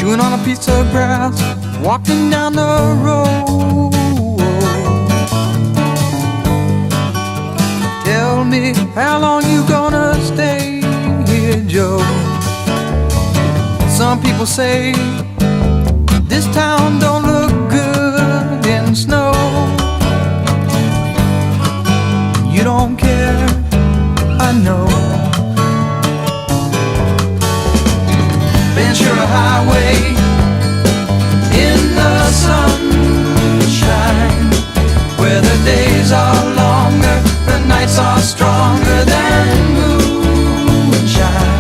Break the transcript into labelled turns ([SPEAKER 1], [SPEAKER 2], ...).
[SPEAKER 1] chewing on a piece of grass, walking down the road. Tell me, how long you gonna stay here, Joe? Some people say this town don't